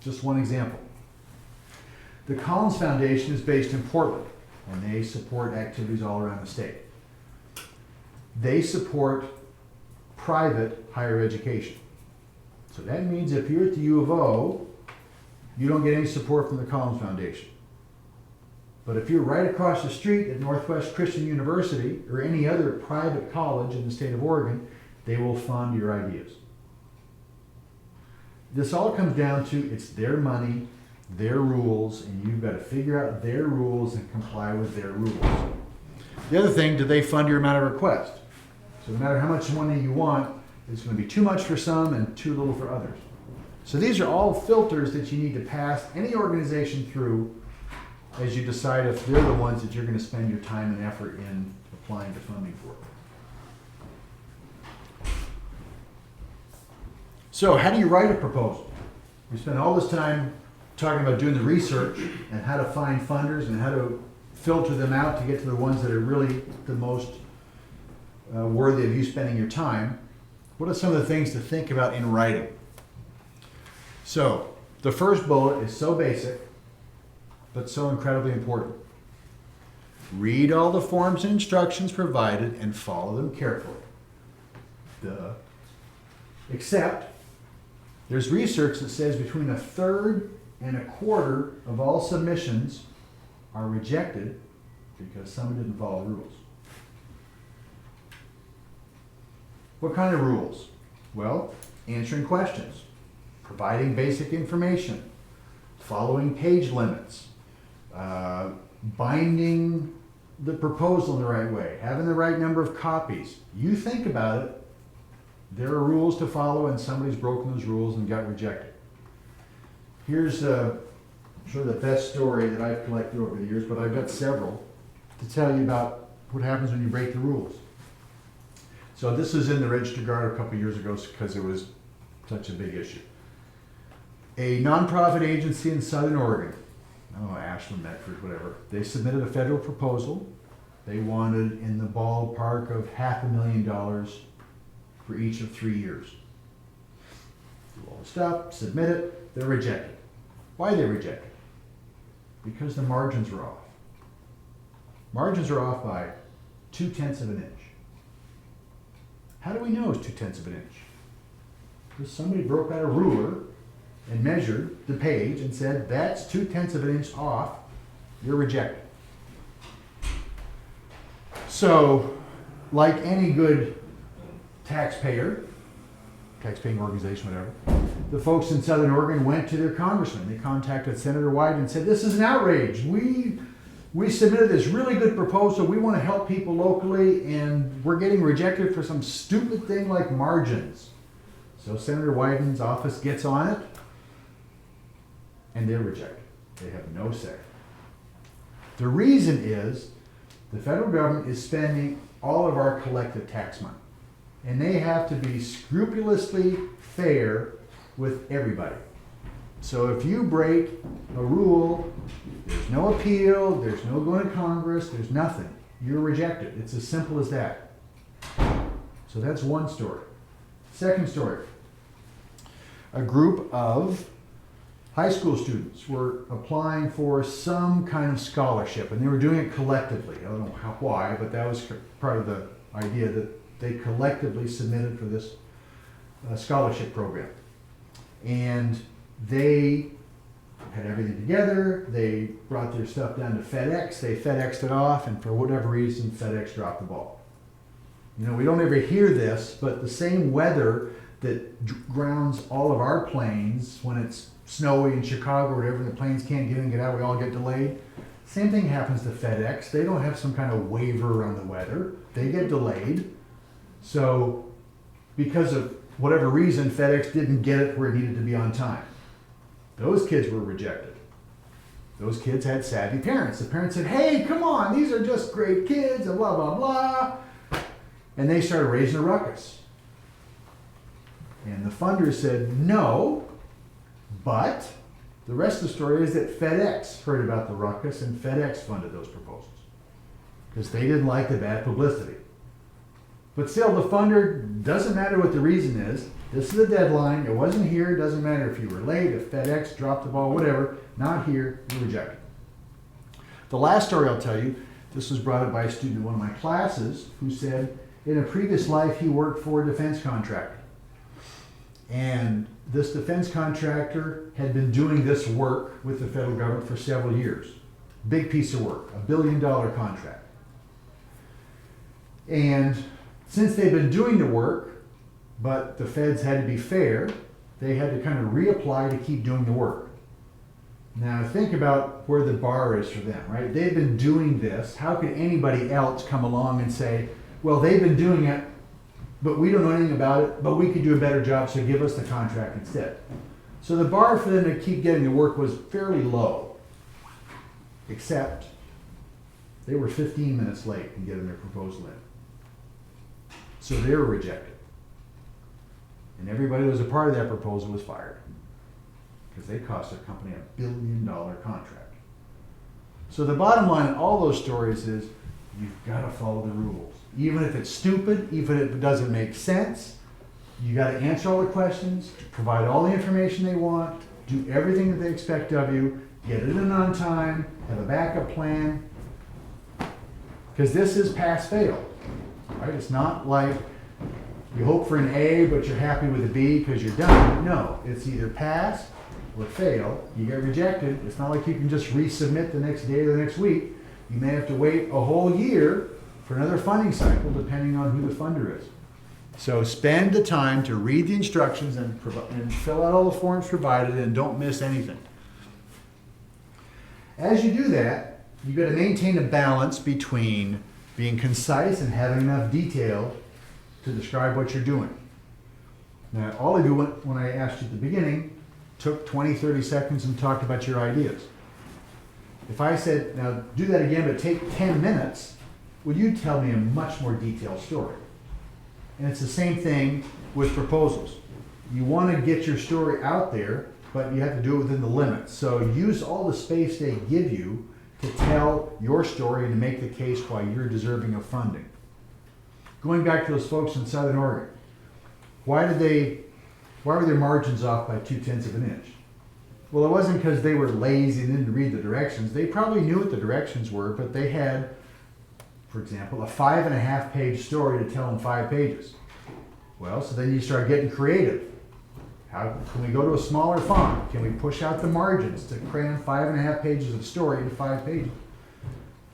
Just one example. The Collins Foundation is based in Portland, and they support activities all around the state. They support private higher education. So that means if you're at the U of O, you don't get any support from the Collins Foundation. But if you're right across the street at Northwest Christian University or any other private college in the state of Oregon, they will fund your ideas. This all comes down to it's their money, their rules, and you've got to figure out their rules and comply with their rules. The other thing, do they fund your amount of request? So no matter how much money you want, it's going to be too much for some and too little for others. So these are all filters that you need to pass any organization through as you decide if they're the ones that you're going to spend your time and effort in applying to funding for. So how do you write a proposal? We spend all this time talking about doing the research and how to find funders and how to filter them out to get to the ones that are really the most worthy of you spending your time. What are some of the things to think about in writing? So the first bullet is so basic, but so incredibly important. Read all the forms and instructions provided and follow them carefully. Duh. Except, there's research that says between 1/3 and 1/4 of all submissions are rejected because someone didn't follow the rules. What kind of rules? Well, answering questions, providing basic information, following page limits, binding the proposal in the right way, having the right number of copies. You think about it. There are rules to follow, and somebody's broken those rules and got rejected. Here's sort of the best story that I've collected over the years, but I've got several to tell you about what happens when you break the rules. So this is in the Register Guard a couple years ago because it was such a big issue. A nonprofit agency in Southern Oregon, I don't know, Ashland, Medford, whatever, they submitted a federal proposal. They wanted in the ballpark of $500,000 for each of 3 years. Do all the stuff, submit it, they're rejected. Why are they rejected? Because the margins are off. Margins are off by 0.2 of an inch. How do we know it's 0.2 of an inch? Because somebody broke out a ruler and measured the page and said, that's 0.2 of an inch off, you're rejected. So, like any good taxpaying organization, whatever, the folks in Southern Oregon went to their congressman. They contacted Senator Wyden and said, this is an outrage. We submitted this really good proposal. We want to help people locally, and we're getting rejected for some stupid thing like margins. So Senator Wyden's office gets on it, and they're rejected. They have no say. The reason is the federal government is spending all of our collective tax money, and they have to be scrupulously fair with everybody. So if you break a rule, there's no appeal, there's no going to Congress, there's nothing. You're rejected. It's as simple as that. So that's one story. Second story. A group of high school students were applying for some kind of scholarship, and they were doing it collectively. I don't know why, but that was part of the idea that they collectively submitted for this scholarship program. And they had everything together, they brought their stuff down to FedEx, they FedExed it off, and for whatever reason, FedEx dropped the ball. You know, we don't ever hear this, but the same weather that grounds all of our planes when it's snowy in Chicago or whatever, the planes can't get in, get out, we all get delayed. Same thing happens to FedEx. They don't have some kind of waiver on the weather. They get delayed. So because of whatever reason, FedEx didn't get it where it needed to be on time. Those kids were rejected. Those kids had savvy parents. The parents said, hey, come on, these are just great kids, and blah, blah, blah. And they started raising a ruckus. And the funders said, no, but the rest of the story is that FedEx heard about the ruckus and FedEx funded those proposals because they didn't like the bad publicity. But still, the funder, doesn't matter what the reason is, this is a deadline, it wasn't here, it doesn't matter if you were late, if FedEx dropped the ball, whatever, not here, you're rejected. The last story I'll tell you, this was brought up by a student in one of my classes who said in a previous life he worked for a defense contractor. And this defense contractor had been doing this work with the federal government for several years. Big piece of work, $1 billion contract. And since they've been doing the work, but the feds had to be fair, they had to kind of reapply to keep doing the work. Now think about where the bar is for them, right? They've been doing this. How could anybody else come along and say, well, they've been doing it, but we don't know anything about it, but we could do a better job, so give us the contract instead. So the bar for them to keep getting the work was fairly low, except they were 15 minutes late in getting their proposal in. So they were rejected. And everybody who was a part of that proposal was fired because they cost their company $1 billion contract. So the bottom line in all those stories is you've got to follow the rules. Even if it's stupid, even if it doesn't make sense, you got to answer all the questions, provide all the information they want, do everything that they expect of you, get it in on time, have a backup plan. Because this is pass-fail, right? It's not like you hope for an A, but you're happy with a B because you're done. No, it's either pass or fail. You get rejected. It's not like you can just resubmit the next day or the next week. You may have to wait a whole year for another funding cycle, depending on who the funder is. So spend the time to read the instructions and fill out all the forms provided and don't miss anything. As you do that, you've got to maintain a balance between being concise and having enough detail to describe what you're doing. Now, all of you, when I asked you at the beginning, took 20, 30 seconds and talked about your ideas. If I said, now do that again, but take 10 minutes, would you tell me a much more detailed story? And it's the same thing with proposals. You want to get your story out there, but you have to do it within the limits. So use all the space they give you to tell your story and to make the case why you're deserving of funding. Going back to those folks in Southern Oregon, why were their margins off by 0.2 of an inch? Well, it wasn't because they were lazy and didn't read the directions. They probably knew what the directions were, but they had, for example, a 5.5-page story to tell in 5 pages. Well, so then you start getting creative. How can we go to a smaller font? Can we push out the margins to cram 5.5 pages of story into 5 pages?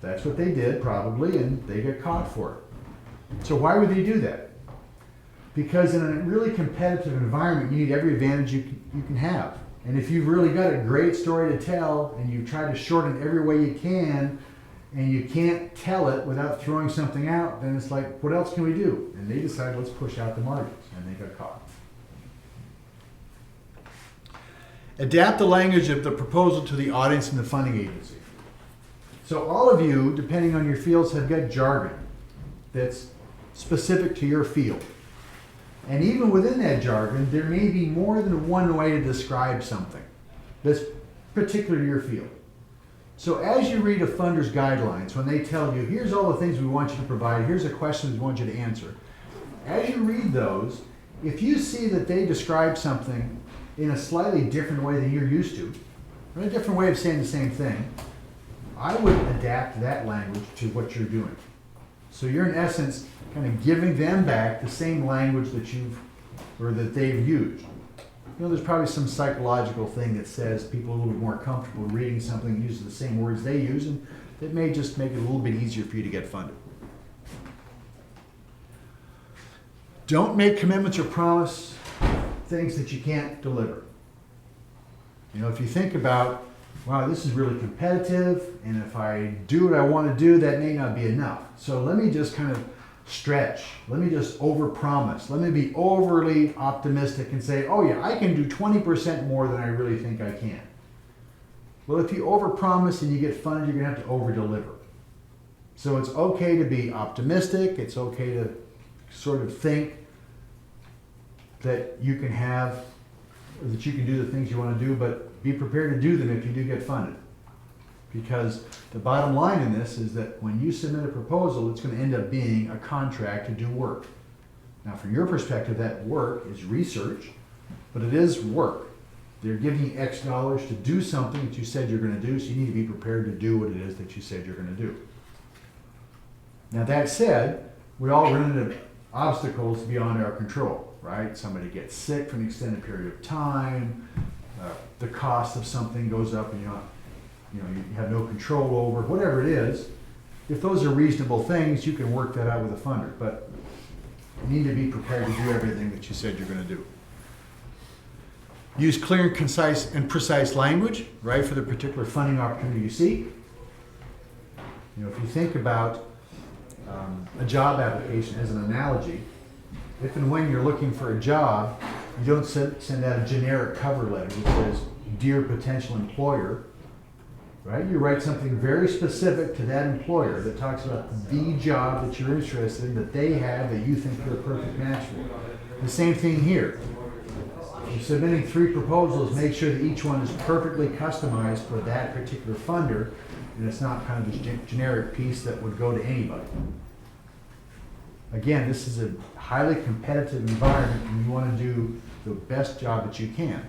That's what they did probably, and they got caught for it. So why would they do that? Because in a really competitive environment, you need every advantage you can have. And if you've really got a great story to tell and you try to shorten it every way you can, and you can't tell it without throwing something out, then it's like, what else can we do? And they decided, let's push out the margins, and they got caught. Adapt the language of the proposal to the audience and the funding agency. So all of you, depending on your fields, have got jargon that's specific to your field. And even within that jargon, there may be more than one way to describe something that's particular to your field. So as you read a funder's guidelines, when they tell you, here's all the things we want you to provide, here's the questions we want you to answer, as you read those, if you see that they describe something in a slightly different way than you're used to, or a different way of saying the same thing, I would adapt that language to what you're doing. So you're in essence kind of giving them back the same language that they've used. there's probably some psychological thing that says people are a little bit more comfortable reading something, using the same words they use, and that may just make it a little bit easier for you to get funded. Don't make commitments or promise things that you can't deliver. If you think about, wow, this is really competitive, and if I do what I want to do, that may not be enough. So let me just kind of stretch. Let me just overpromise. Let me be overly optimistic and say, oh yeah, I can do 20% more than I really think I can. Well, if you overpromise and you get funded, you're going to have to overdeliver. So it's okay to be optimistic. It's okay to sort of think that you can have, or that you can do the things you want to do, but be prepared to do them if you do get funded. Because the bottom line in this is that when you submit a proposal, it's going to end up being a contract to do work. Now, from your perspective, that work is research, but it is work. They're giving you X dollars to do something that you said you're going to do, so you need to be prepared to do what it is that you said you're going to do. Now, that said, we all run into obstacles beyond our control, right? Somebody gets sick for an extended period of time, the cost of something goes up and you have no control over, whatever it is. If those are reasonable things, you can work that out with a funder, but you need to be prepared to do everything that you said you're going to do. Use clear and concise and precise language, right, for the particular funding opportunity you seek. If you think about a job application as an analogy, if and when you're looking for a job, you don't send out a generic cover letter that says, "Dear potential employer," right? You write something very specific to that employer that talks about the job that you're interested in, that they have, that you think you're a perfect match for. The same thing here. If you're submitting 3 proposals, make sure that each one is perfectly customized for that particular funder, and it's not kind of a generic piece that would go to anybody. Again, this is a highly competitive environment, and you want to do the best job that you can.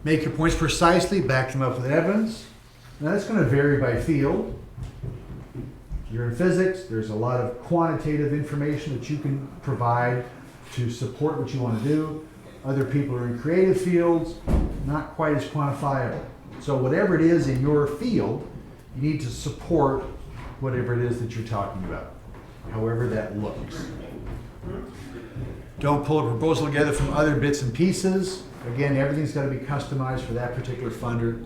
Make your points precisely, back them up with evidence. Now that's going to vary by field. If you're in physics, there's a lot of quantitative information that you can provide to support what you want to do. Other people are in creative fields, not quite as quantifiable. So whatever it is in your field, you need to support whatever it is that you're talking about, however that looks. Don't pull a proposal together from other bits and pieces. Again, everything's got to be customized for that particular funder.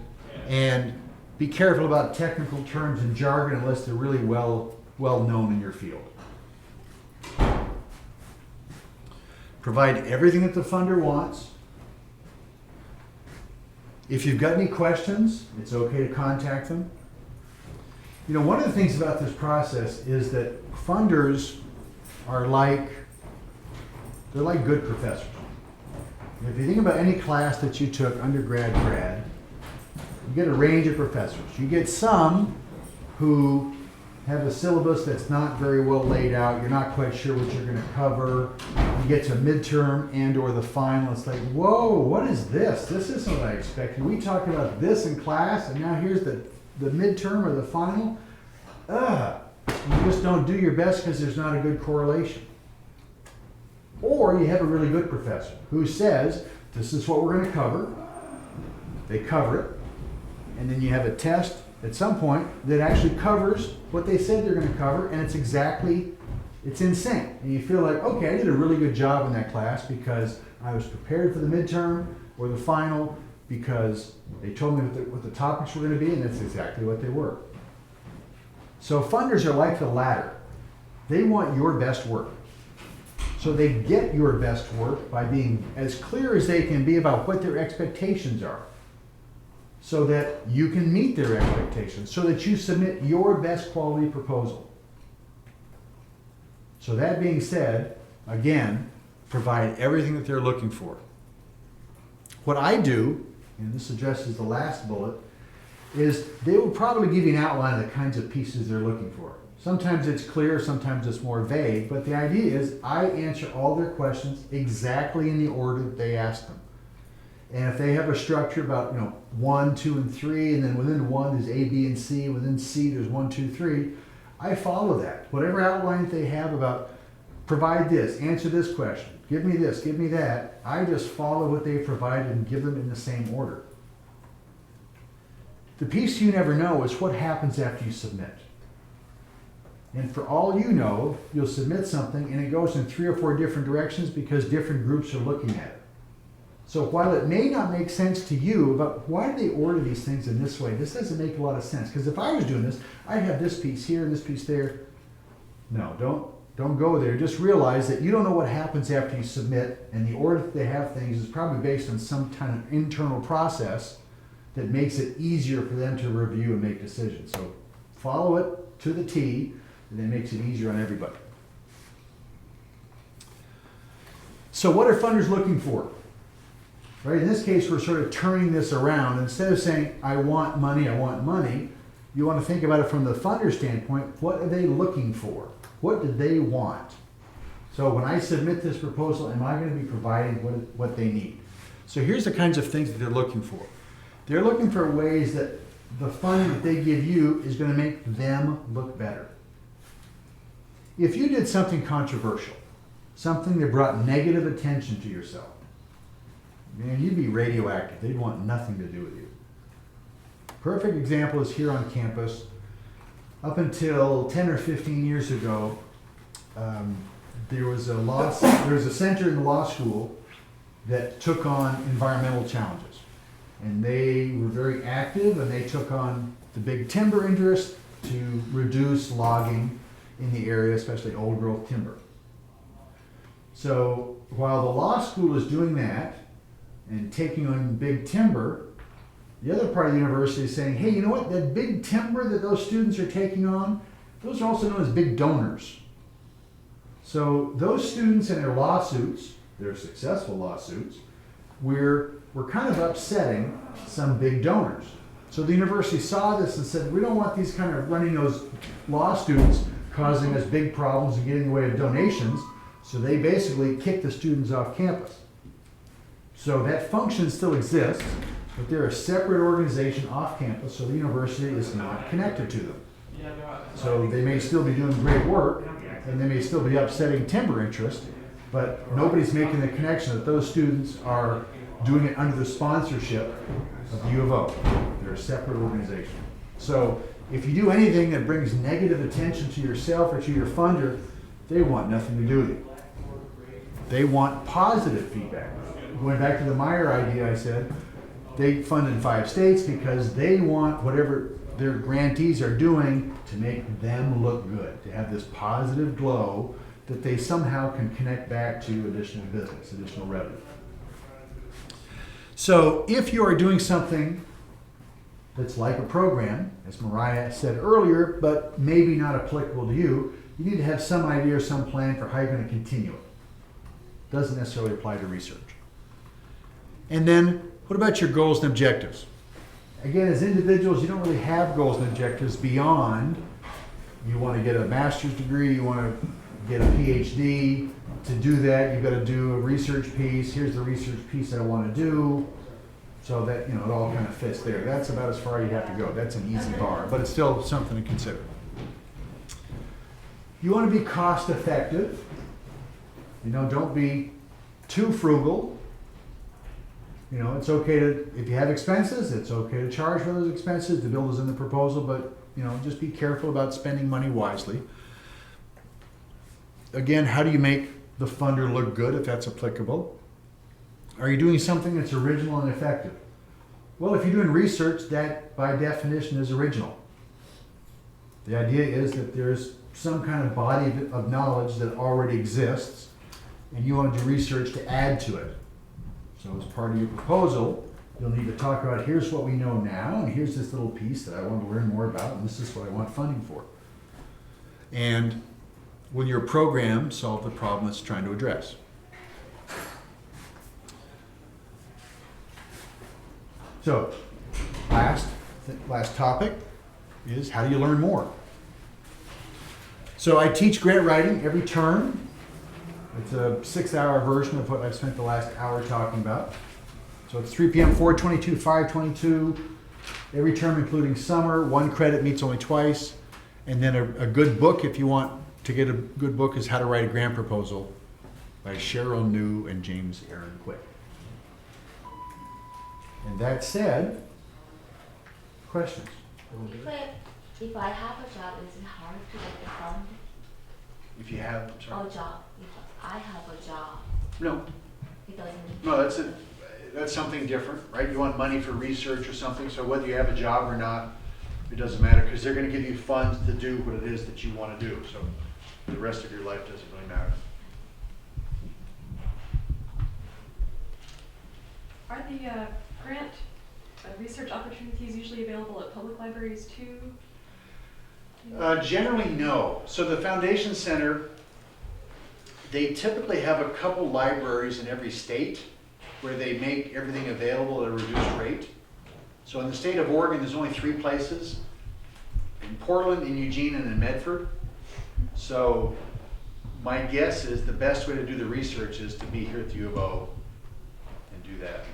And be careful about technical terms and jargon unless they're really well known in your field. Provide everything that the funder wants. If you've got any questions, it's okay to contact them. One of the things about this process is that funders are they're like good professors. If you think about any class that you took, undergrad, grad, you get a range of professors. You get some who have a syllabus that's not very well laid out. You're not quite sure what you're going to cover. You get to midterm and or the final. It's like, whoa, what is this? This isn't what I expected. We talked about this in class, and now here's the midterm or the final. You just don't do your best because there's not a good correlation. Or you have a really good professor who says, this is what we're going to cover. They cover it. And then you have a test at some point that actually covers what they said they're going to cover, and it's in sync. And you feel like, okay, I did a really good job in that class because I was prepared for the midterm or the final because they told me what the topics were going to be, and that's exactly what they were. So funders are like the latter. They want your best work. So they get your best work by being as clear as they can be about what their expectations are, so that you can meet their expectations, so that you submit your best quality proposal. So that being said, again, provide everything that they're looking for. What I do, and this addresses the last bullet, is they will probably give you an outline of the kinds of pieces they're looking for. Sometimes it's clear, sometimes it's more vague, but the idea is I answer all their questions exactly in the order that they ask them. And if they have a structure about 1, 2, and 3, and then within 1 there's A, B, and C, within C there's 1, 2, 3, I follow that. Whatever outline they have about provide this, answer this question, give me this, give me that. I just follow what they provided and give them in the same order. The piece you never know is what happens after you submit. And for all you know, you'll submit something and it goes in 3 or 4 different directions because different groups are looking at it. So while it may not make sense to you about why do they order these things in this way, this doesn't make a lot of sense. Because if I was doing this, I'd have this piece here and this piece there. No, don't go there. Just realize that you don't know what happens after you submit, and the order that they have things is probably based on some kind of internal process that makes it easier for them to review and make decisions. So follow it to the T, and that makes it easier on everybody. So what are funders looking for? Right? In this case, we're sort of turning this around. Instead of saying, I want money, you want to think about it from the funder standpoint. What are they looking for? What do they want? So when I submit this proposal, am I going to be providing what they need? So here's the kinds of things that they're looking for. They're looking for ways that the funding that they give you is going to make them look better. If you did something controversial, something that brought negative attention to yourself, man, you'd be radioactive. They'd want nothing to do with you. Perfect example is here on campus. Up until 10 or 15 years ago, there was a center in the law school that took on environmental challenges. And they were very active, and they took on the big timber interest to reduce logging in the area, especially old growth timber. So while the law school is doing that and taking on big timber, the other part of the university is saying, hey, you know what, that big timber that those students are taking on, those are also known as big donors. So those students and their lawsuits, their successful lawsuits, we're kind of upsetting some big donors. So the university saw this and said, we don't want these kind of running those law students causing us big problems and getting in the way of donations. So they basically kicked the students off campus. So that function still exists, but they're a separate organization off campus, so the university is not connected to them. So they may still be doing great work, and they may still be upsetting timber interest, but nobody's making the connection that those students are doing it under the sponsorship of the U of O. They're a separate organization. So if you do anything that brings negative attention to yourself or to your funder, they want nothing to do with you. They want positive feedback. Going back to the Meyer idea, I said, they fund in 5 states because they want whatever their grantees are doing to make them look good, to have this positive glow that they somehow can connect back to additional business, additional revenue. So if you are doing something that's like a program, as Mariah said earlier, but maybe not applicable to you, you need to have some idea or some plan for how you're going to continue it. Doesn't necessarily apply to research. And then, what about your goals and objectives? Again, as individuals, you don't really have goals and objectives beyond you want to get a master's degree, you want to get a PhD. To do that, you've got to do a research piece. Here's the research piece I want to do. So that, it all kind of fits there. That's about as far as you have to go. That's an easy bar, but it's still something to consider. You want to be cost effective. Don't be too frugal. It's okay to, if you have expenses, it's okay to charge for those expenses. The bill is in the proposal, but, just be careful about spending money wisely. Again, how do you make the funder look good if that's applicable? Are you doing something that's original and effective? Well, if you're doing research, that by definition is original. The idea is that there's some kind of body of knowledge that already exists, and you want to do research to add to it. So as part of your proposal, you'll need to talk about here's what we know now, and here's this little piece that I want to learn more about, and this is what I want funding for. And will your program solve the problem it's trying to address? So, last topic is how do you learn more? So I teach grant writing every term. It's a 6-hour version of what I've spent the last hour talking about. So it's 3 p.m., 4/22, 5/22, every term including summer. 1 credit meets only twice. And then a good book, if you want to get a good book, is How to Write a Grant Proposal by by Cheryl New and James Aaron Quick. And that said, questions? If I have a job, is it hard to get the fund? If you have, sorry. Or job, if I have a job, No, it doesn't. no, that's something different, right? You want money for research or something, so whether you have a job or not, it doesn't matter, because they're gonna give you funds to do what it is that you wanna do, so the rest of your life doesn't really matter. Are the grant research opportunities usually available at public libraries too? Generally, no. So the Foundation Center, they typically have a couple libraries in every state where they make everything available at a reduced rate. So in the state of Oregon, there's only 3 places: in Portland, in Eugene, and in Medford. So my guess is the best way to do the research is to be here at the U of O and do that.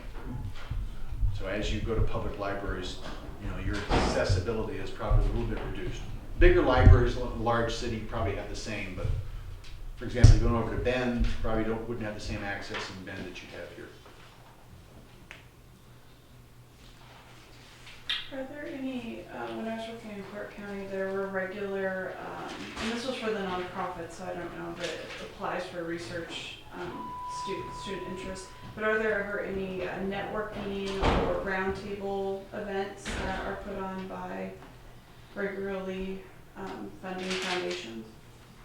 So as you go to public libraries, you know, your accessibility is probably a little bit reduced. Bigger libraries, large city, probably have the same, but for example, going over to Bend, you probably wouldn't have the same access in Bend that you have here. Are there any, when I was working in Clark County, there were regular, and this was for the nonprofit, so I don't know if it applies for research, student interest, but are there ever any networking or roundtable events that are put on by regularly funding foundations?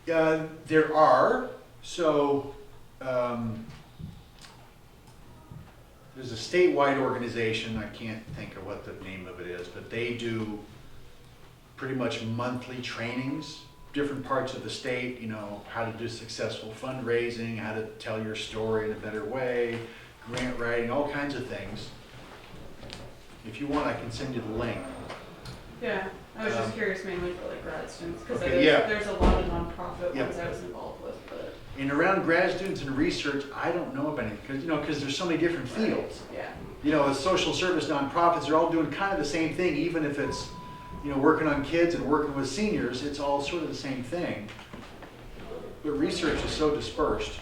There are. So there's a statewide organization, I can't think of what the name of it is, but they do pretty much monthly trainings, different parts of the state, you know, how to do successful fundraising, how to tell your story in a better way, grant writing, all kinds of things. If you want, I can send you the link. Yeah, I was just curious mainly for like grad students, because Okay, yeah. there's a lot of nonprofit Yeah. ones I was involved with, but. And around grad students and research, I don't know of any, because there's so many different fields. Yeah. You know, as social service nonprofits, they're all doing kind of the same thing, even if it's, you know, working on kids and working with seniors, it's all sort of the same thing. But research is so dispersed.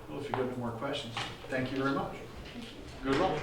Well, if you've got any more questions, thank you very much. Good luck.